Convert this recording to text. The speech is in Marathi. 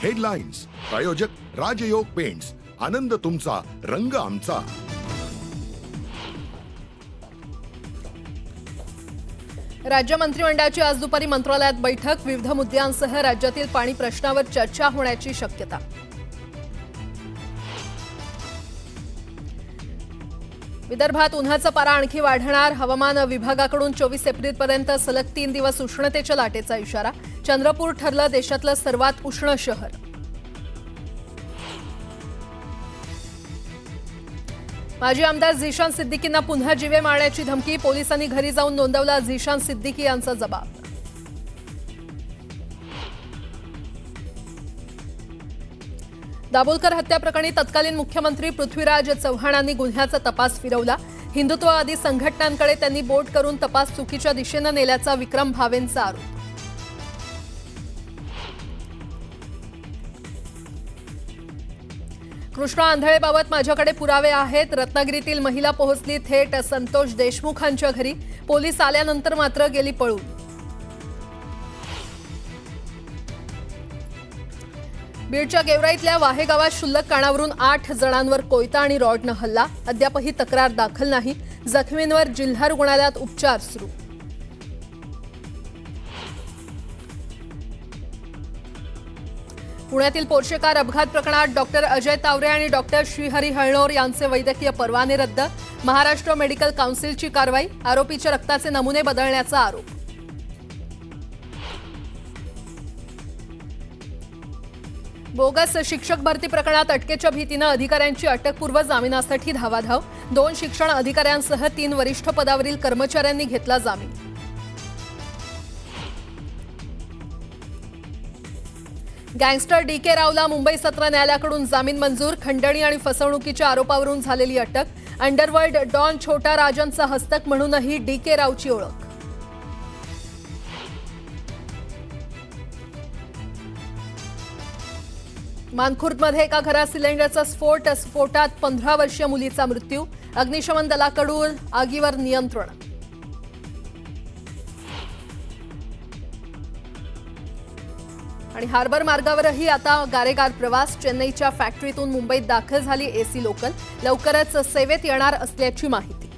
हेडलाईन्स प्रायोजक राजयोग पेंट्स, आनंद तुमचा, रंग आमचा. राज्य मंत्रिमंडळाची आज दुपारी मंत्रालयात बैठक. विविध मुद्द्यांसह राज्यातील पाणी प्रश्नावर चर्चा होण्याची शक्यता. विदर्भात उन्हाचा पारा आणखी वाढणार. हवामान विभागाकडून 24 एप्रिलपर्यंत सलग 3 दिवस उष्णतेच्या लाटेचा इशारा. चंद्रपूर ठरलं देशातलं सर्वात उष्ण शहर. माजी आमदार झिशान सिद्दीकींना पुन्हा जीवे मारण्याची धमकी. पोलिसांनी घरी जाऊन नोंदवला झिशान सिद्दीकी यांचा जबाब. दाभोलकर हत्या प्रकरणी तत्कालीन मुख्यमंत्री पृथ्वीराज चव्हाणांनी गुन्ह्याचा तपास फिरवला. हिंदुत्ववादी संघटनांकडे त्यांनी बोट करून तपास चुकीच्या दिशेने नेल्याचा विक्रम भावेंचा आरोप. कृष्णा आंधळेबाबत माझ्याकडे पुरावे आहेत. रत्नागिरीतील महिला पोहोचली थेट संतोष देशमुखांच्या घरी. पोलीस आल्यानंतर मात्र गेली पळून. बीडच्या गेवराईतल्या वाहे गावात क्षुल्लक कारणावरून 8 जणांवर कोयता आणि रॉडनं हल्ला. अद्यापही तक्रार दाखल नाही. जखमींवर जिल्हा रुग्णालयात उपचार सुरू. पुण्यातील पोर्शे कार अपघात प्रकरणात डॉक्टर अजय तावरे आणि डॉक्टर श्रीहरी हळणोर यांचे वैद्यकीय परवाने रद्द. महाराष्ट्र मेडिकल काउन्सिलची कारवाई. आरोपीच्या रक्ताचे नमुने बदलण्याचा आरोप. बोगस शिक्षक भरती प्रकरणात अटकेच्या भीतीनं अधिकाऱ्यांची अटकपूर्व जामिनासाठी धावाधाव. 2 शिक्षण अधिकाऱ्यांसह 3 वरिष्ठ पदावरील कर्मचाऱ्यांनी घेतला जामीन. Gangster DK. रावला मुंबई सत्र न्यायालयाकडून जामीन मंजूर. खंडणी आणि फसवणुकीच्या आरोपावरून झालेली अटक. अंडरवर्ल्ड डॉन छोटा राजनचा हस्तक म्हणूनही डी.के. रावची ओळख. मानखुर्दमध्ये एका घरात सिलेंडरचा स्फोटात 15 वर्षीय मुलीचा मृत्यू. अग्निशमन दलाकडून आगीवर नियंत्रण. आणि हार्बर मार्गावरही आता गारेगार प्रवास. चेन्नईच्या फॅक्टरीतून मुंबईत दाखल झाली एसी लोकल. लवकरच सेवेत येणार असल्याची माहिती.